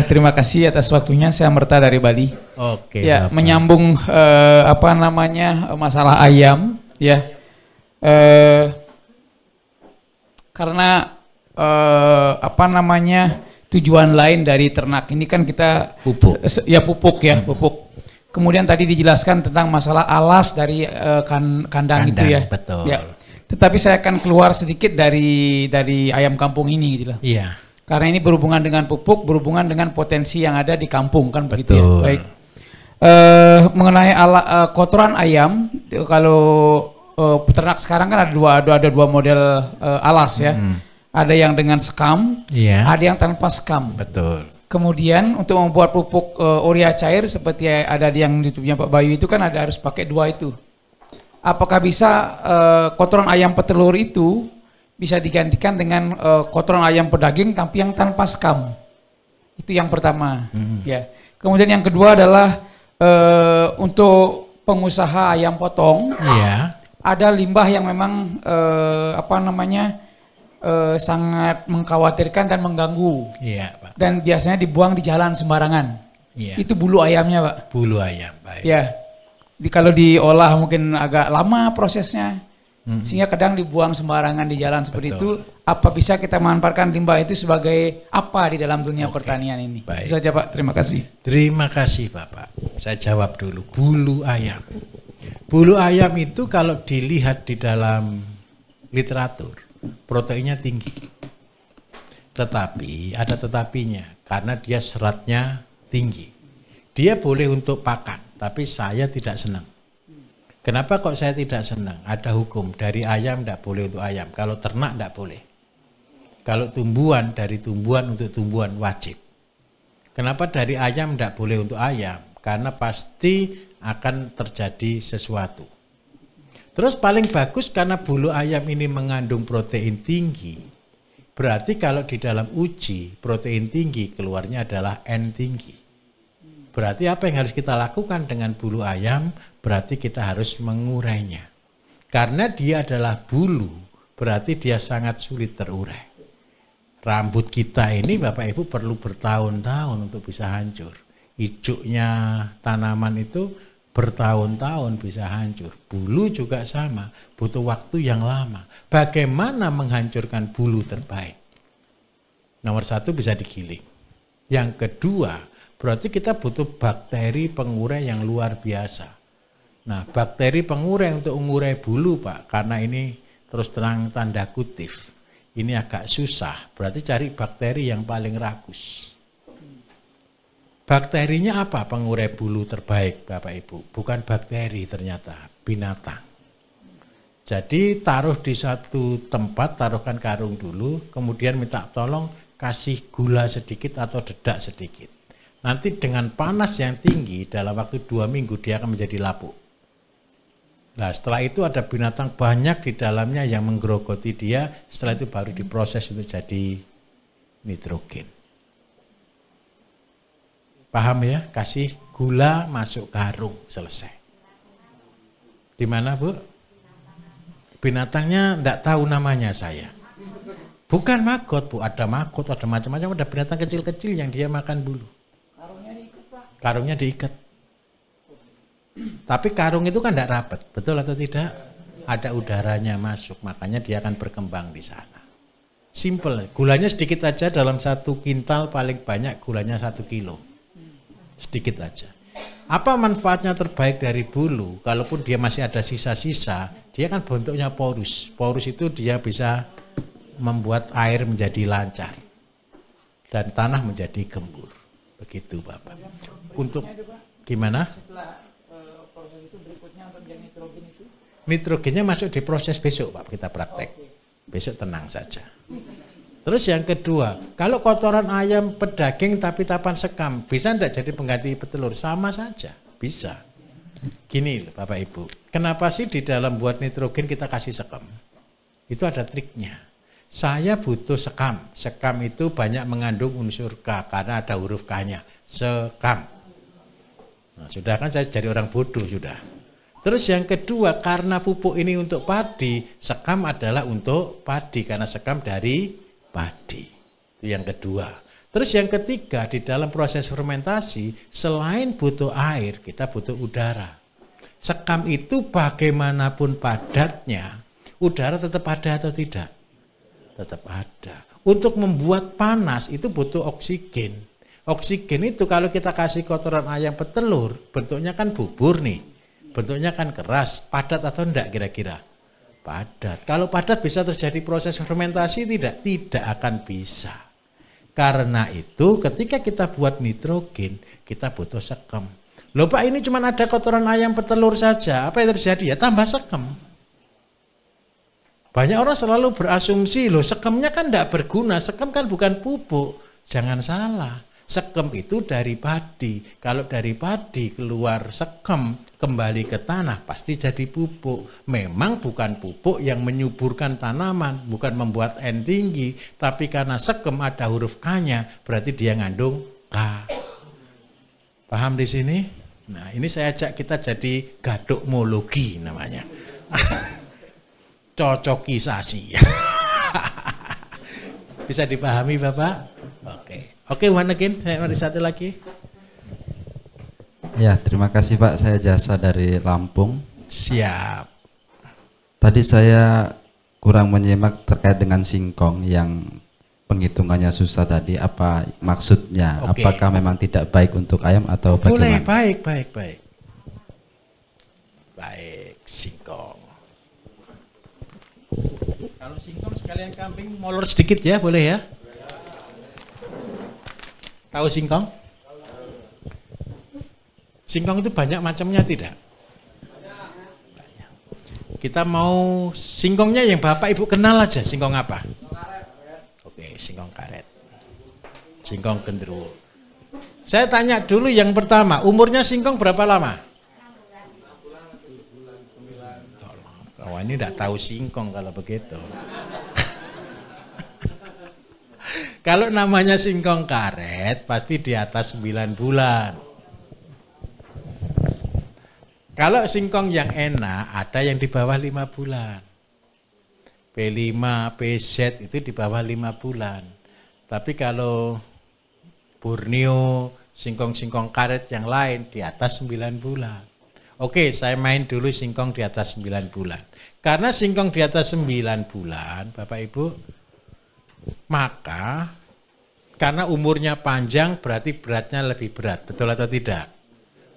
Terima kasih atas waktunya. Saya Merta dari Bali. Oke. Ya, Bapak. menyambung masalah ayam, ya. Karena tujuan lain dari ternak ini kan kita Pupuk. Pupuk ya, pupuk. Kemudian tadi dijelaskan tentang masalah alas dari kandang itu ya. Betul. Ya. Tetapi saya akan keluar sedikit dari ayam kampung ini gitu loh. Iya. Karena ini berhubungan dengan pupuk, berhubungan dengan potensi yang ada di kampung kan begitu ya. Baik. Mengenai kotoran ayam, kalau peternak sekarang kan ada dua model alas ya. Ada yang dengan sekam, ada yang tanpa sekam. Betul. Kemudian untuk membuat pupuk urea cair seperti ada di yang YouTube-nya Pak Bayu itu kan harus pakai dua itu. Apakah bisa kotoran ayam petelur itu bisa digantikan dengan kotoran ayam pedaging tapi yang tanpa sekam? Itu yang pertama. Ya. Kemudian yang kedua adalah untuk pengusaha ayam potong. Ada limbah yang memang sangat mengkhawatirkan dan mengganggu. Pak. Dan biasanya dibuang di jalan sembarangan. Itu bulu ayamnya, Pak. Bulu ayam, baik. Ya. Kalau diolah mungkin agak lama prosesnya. Sehingga kadang dibuang sembarangan di jalan seperti itu. Apa bisa kita manfaatkan limbah itu sebagai apa di dalam dunia pertanian ini? Baik. Itu saja Pak, terima kasih. Terima kasih Bapak. Saya jawab dulu. Bulu ayam. Bulu ayam itu kalau dilihat di dalam literatur, proteinnya tinggi. Tetapi ada tetapinya, karena dia seratnya tinggi. Dia boleh untuk pakan, tapi saya tidak senang. Kenapa kok saya tidak senang? Ada hukum, dari ayam tidak boleh untuk ayam, kalau ternak tidak boleh. Kalau tumbuhan, dari tumbuhan untuk tumbuhan wajib. Kenapa dari ayam tidak boleh untuk ayam? Karena pasti akan terjadi sesuatu. Terus paling bagus karena bulu ayam ini mengandung protein tinggi. Berarti kalau di dalam uji protein tinggi keluarnya adalah N tinggi. Berarti apa yang harus kita lakukan dengan bulu ayam? Berarti kita harus mengurainya. Karena dia adalah bulu, berarti dia sangat sulit terurai. Rambut kita ini Bapak Ibu perlu bertahun-tahun untuk bisa hancur. Hijaunya tanaman itu bertahun-tahun bisa hancur. Bulu juga sama, butuh waktu yang lama. Bagaimana menghancurkan bulu terbaik? Nomor satu bisa digiling. Yang kedua, berarti kita butuh bakteri pengurai yang luar biasa. Nah, bakteri pengurai untuk mengurai bulu Pak, karena ini terus terang tanda kutip, ini agak susah, berarti cari bakteri yang paling rakus. Bakterinya apa pengurai bulu terbaik Bapak Ibu? Bukan bakteri ternyata, binatang. Jadi taruh di satu tempat, taruhkan karung dulu, kemudian minta tolong kasih gula sedikit atau dedak sedikit. Nanti dengan panas yang tinggi, dalam waktu 2 minggu dia akan menjadi lapuk. Nah setelah itu ada binatang banyak di dalamnya yang menggerogoti dia, setelah itu baru diproses untuk jadi nitrogen. Paham ya? Kasih gula masuk karung, selesai. Di mana Bu? Binatangnya enggak tahu namanya saya. Bukan maggot Bu, ada maggot, ada macam-macam, ada binatang kecil-kecil yang dia makan bulu. Karungnya diikat Pak? Karungnya diikat. Tapi karung itu kan tidak rapat, betul atau tidak? Ada udaranya masuk, makanya dia akan berkembang di sana. Simple, gulanya sedikit aja, dalam 1 kintal paling banyak gulanya 1 kilo. Sedikit aja. Apa manfaatnya terbaik dari bulu? Kalaupun dia masih ada sisa-sisa, dia kan bentuknya porus. Porus itu dia bisa membuat air menjadi lancar dan tanah menjadi gembur. Begitu Bapak. Untuk gimana? Nitrogennya masuk di proses besok Pak, kita praktek. Besok tenang saja. Terus yang kedua, kalau kotoran ayam pedaging tapi tapan sekam, bisa enggak jadi pengganti petelur? Sama saja, bisa. Gini loh Bapak Ibu, kenapa sih di dalam buat nitrogen kita kasih sekam? Itu ada triknya. Saya butuh sekam. Sekam itu banyak mengandung unsur K, karena ada huruf K-nya. Sekam. Nah, sudah kan saya jadi orang bodoh sudah. Terus yang kedua, karena pupuk ini untuk padi, sekam adalah untuk padi, karena sekam dari padi. Itu yang kedua. Terus yang ketiga, di dalam proses fermentasi, selain butuh air, kita butuh udara. Sekam itu bagaimanapun padatnya, udara tetap ada atau tidak? Tetap ada. Untuk membuat panas itu butuh oksigen. Oksigen itu kalau kita kasih kotoran ayam petelur, bentuknya kan bubur nih. Bentuknya kan keras, padat atau enggak kira-kira? Padat. Kalau padat bisa terjadi proses fermentasi tidak? Tidak akan bisa. Karena itu ketika kita buat nitrogen, kita butuh sekam. Loh Pak, ini cuma ada kotoran ayam petelur saja. Apa yang terjadi? Ya tambah sekam. Banyak orang selalu berasumsi, loh sekamnya kan tidak berguna. Sekam kan bukan pupuk. Jangan salah. Sekam itu dari padi. Kalau dari padi keluar sekam kembali ke tanah pasti jadi pupuk. Memang bukan pupuk yang menyuburkan tanaman, bukan membuat N tinggi, tapi karena sekam ada huruf K-nya, berarti dia ngandung K. Paham di sini? Nah, ini saya ajak kita jadi gadokmologi namanya. Cocokisasi. Bisa dipahami Bapak? Oke. Oke, one again. Mari satu lagi. Ya, terima kasih Pak. Saya Jasa dari Lampung. Siap. Tadi saya kurang menyimak terkait dengan singkong yang penghitungannya susah tadi. Apa maksudnya? Oke. Apakah memang tidak baik untuk ayam atau Boleh, bagaimana? baik. Baik, singkong. Kalau singkong sekalian kambing molor sedikit ya, boleh ya? Tahu singkong? Singkong itu banyak macamnya tidak? Banyak. Kita mau singkongnya yang Bapak Ibu kenal aja, singkong apa? Oke, singkong karet. Singkong genderuwo. Saya tanya dulu yang pertama, umurnya singkong berapa lama? Wah, ini tidak tahu singkong kalau begitu. Kalau namanya singkong karet pasti di atas 9 bulan. Kalau singkong yang enak ada yang di bawah 5 bulan. P5, PZ itu di bawah 5 bulan. Tapi kalau Borneo, singkong-singkong karet yang lain di atas 9 bulan. Oke, saya main dulu singkong di atas 9 bulan. Karena singkong di atas 9 bulan, Bapak Ibu, maka karena umurnya panjang berarti beratnya lebih berat, betul atau tidak?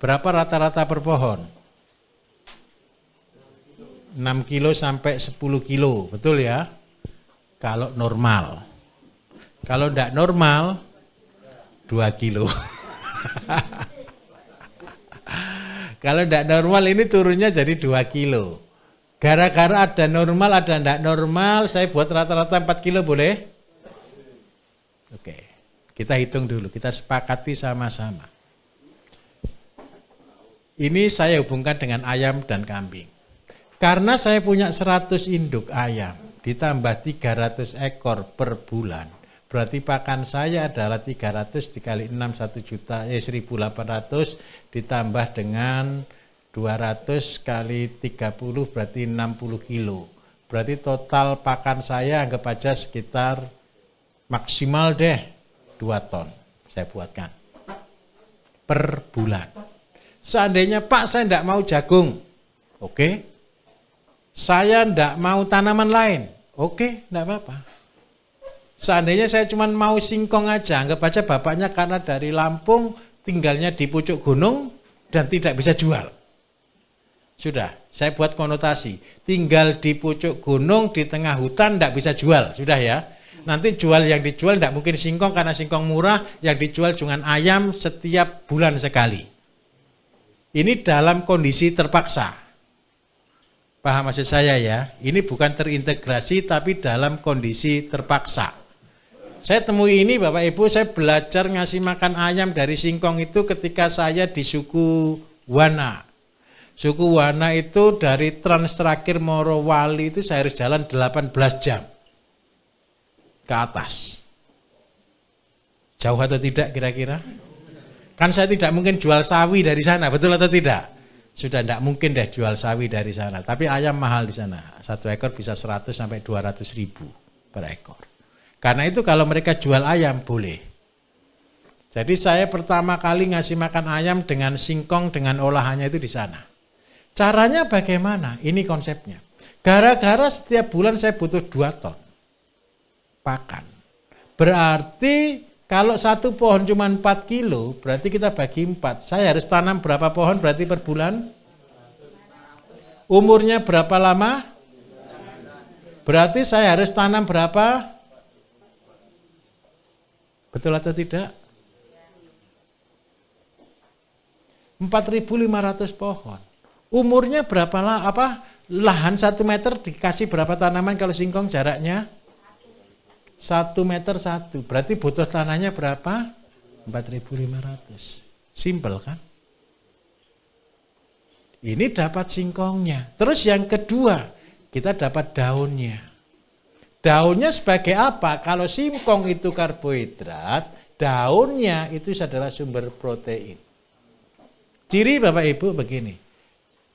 Berapa rata-rata per pohon? 6 kilo sampai 10 kilo, betul ya? Kalau normal. Kalau tidak normal, 2 kilo. Kalau tidak normal ini turunnya jadi 2 kilo. Gara-gara ada normal, ada tidak normal, saya buat rata-rata 4 kilo boleh? Oke, kita hitung dulu, kita sepakati sama-sama. Ini saya hubungkan dengan ayam dan kambing. Karena saya punya 100 induk ayam, ditambah 300 ekor per bulan, berarti pakan saya adalah 300 dikali 6, 1.800 ditambah dengan 200 kali 30 berarti 60 kilo. Berarti total pakan saya anggap aja sekitar maksimal deh 2 ton saya buatkan per bulan. Seandainya Pak saya tidak mau jagung, oke. Saya tidak mau tanaman lain, oke, tidak apa-apa. Seandainya saya cuma mau singkong aja, anggap aja bapaknya karena dari Lampung tinggalnya di pucuk gunung dan tidak bisa jual. Sudah, saya buat konotasi. Tinggal di pucuk gunung, di tengah hutan, tidak bisa jual. Sudah ya. Nanti jual yang dijual tidak mungkin singkong karena singkong murah. Yang dijual cuma ayam setiap bulan sekali. Ini dalam kondisi terpaksa. Paham maksud saya ya? Ini bukan terintegrasi tapi dalam kondisi terpaksa. Saya temui ini Bapak Ibu, saya belajar ngasih makan ayam dari singkong itu ketika saya di suku Wana. Suku Wana itu dari Trans terakhir Morowali itu saya harus jalan 18 jam ke atas. Jauh atau tidak kira-kira? Kan saya tidak mungkin jual sawi dari sana, betul atau tidak? Sudah tidak mungkin deh jual sawi dari sana. Tapi ayam mahal di sana. 1 ekor bisa 100 sampai 200 ribu per ekor. Karena itu kalau mereka jual ayam boleh. Jadi saya pertama kali ngasih makan ayam dengan singkong, dengan olahannya itu di sana. Caranya bagaimana? Ini konsepnya. Gara-gara setiap bulan saya butuh 2 ton pakan. Berarti kalau satu pohon cuma 4 kilo, berarti kita bagi 4. Saya harus tanam berapa pohon berarti per bulan? Umurnya berapa lama? Berarti saya harus tanam berapa? Betul atau tidak? 4.500 pohon. Umurnya berapa lah? Lahan 1 meter dikasih berapa tanaman kalau singkong jaraknya? 1 meter 1. Berarti butuh tanahnya berapa? 4.500. Simple kan? Ini dapat singkongnya. Terus yang kedua, kita dapat daunnya. Daunnya sebagai apa? Kalau singkong itu karbohidrat, daunnya itu adalah sumber protein. Ciri Bapak Ibu begini.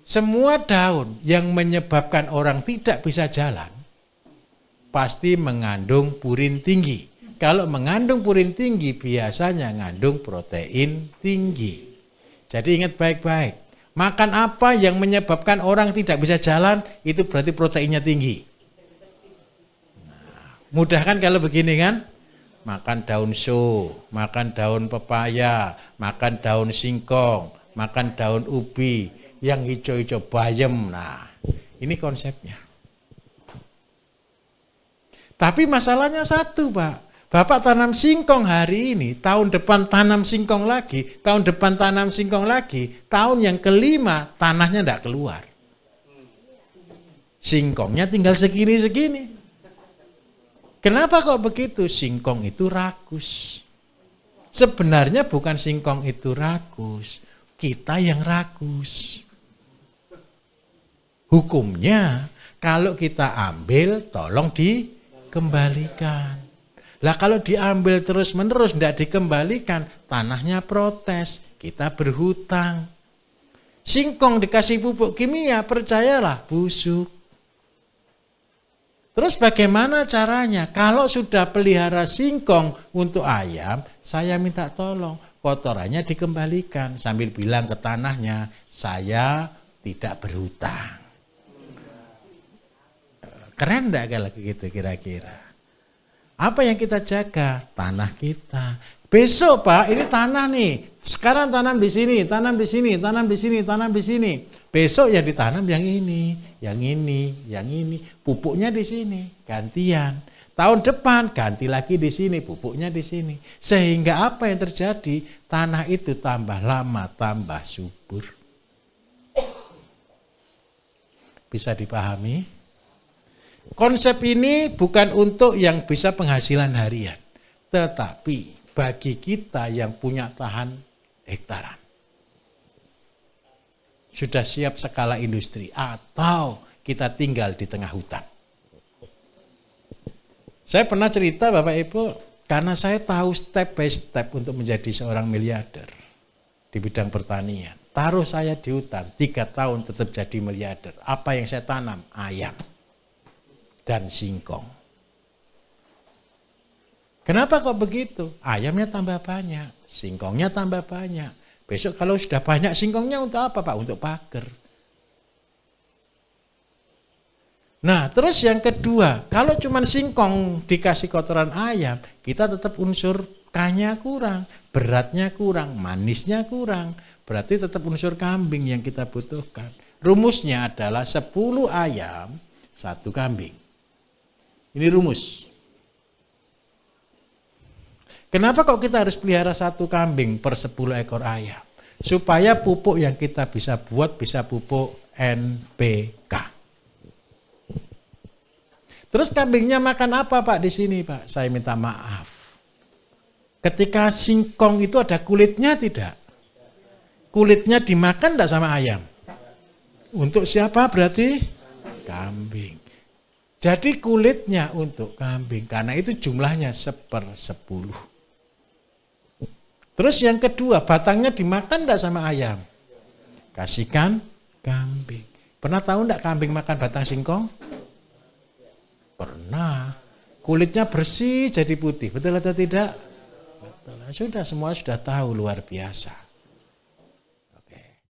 Semua daun yang menyebabkan orang tidak bisa jalan, pasti mengandung purin tinggi. Kalau mengandung purin tinggi, biasanya mengandung protein tinggi. Jadi ingat baik-baik. Makan apa yang menyebabkan orang tidak bisa jalan, itu berarti proteinnya tinggi. Nah, mudah kan kalau begini kan? Makan daun so, makan daun pepaya, makan daun singkong, makan daun ubi, yang hijau-hijau bayam. Nah, ini konsepnya. Tapi masalahnya satu, Pak. Bapak tanam singkong hari ini, tahun depan tanam singkong lagi, tahun depan tanam singkong lagi, tahun yang kelima tanahnya tidak keluar. Singkongnya tinggal segini-segini. Kenapa kok begitu? Singkong itu rakus. Sebenarnya bukan singkong itu rakus, kita yang rakus. Hukumnya kalau kita ambil tolong dikembalikan. Lah kalau diambil terus-menerus tidak dikembalikan, tanahnya protes, kita berhutang. Singkong dikasih pupuk kimia, percayalah busuk. Terus bagaimana caranya? Kalau sudah pelihara singkong untuk ayam, saya minta tolong kotorannya dikembalikan sambil bilang ke tanahnya, saya tidak berhutang. Keren enggak kalau gitu kira-kira? Apa yang kita jaga? Tanah kita. Besok Pak, ini tanah nih. Sekarang tanam di sini, tanam di sini, tanam di sini, tanam di sini. Besok ya ditanam yang ini, yang ini, yang ini. Pupuknya di sini, gantian. Tahun depan ganti lagi di sini, pupuknya di sini. Sehingga apa yang terjadi? Tanah itu tambah lama, tambah subur. Bisa dipahami? Konsep ini bukan untuk yang bisa penghasilan harian, tetapi bagi kita yang punya lahan hektaran. Sudah siap skala industri atau kita tinggal di tengah hutan. Saya pernah cerita Bapak Ibu, karena saya tahu step by step untuk menjadi seorang miliarder di bidang pertanian. Taruh saya di hutan, 3 tahun tetap jadi miliarder. Apa yang saya tanam? Ayam dan singkong. Kenapa kok begitu? Ayamnya tambah banyak, singkongnya tambah banyak. Besok kalau sudah banyak singkongnya untuk apa Pak? Untuk pagar. Nah terus yang kedua, kalau cuma singkong dikasih kotoran ayam, kita tetap unsur K-nya kurang, beratnya kurang, manisnya kurang. Berarti tetap unsur kambing yang kita butuhkan. Rumusnya adalah 10 ayam, 1 kambing. Ini rumus. Kenapa kok kita harus pelihara 1 kambing per 10 ekor ayam? Supaya pupuk yang kita bisa buat bisa pupuk NPK. Terus kambingnya makan apa Pak di sini Pak? Saya minta maaf. Ketika singkong itu ada kulitnya tidak? Kulitnya dimakan tidak sama ayam? Untuk siapa berarti? Kambing. Jadi kulitnya untuk kambing, karena itu jumlahnya 1/10. Terus yang kedua, batangnya dimakan enggak sama ayam? Kasihkan kambing. Pernah tahu enggak kambing makan batang singkong? Pernah. Kulitnya bersih jadi putih, betul atau tidak? Betul. Sudah semua sudah tahu luar biasa.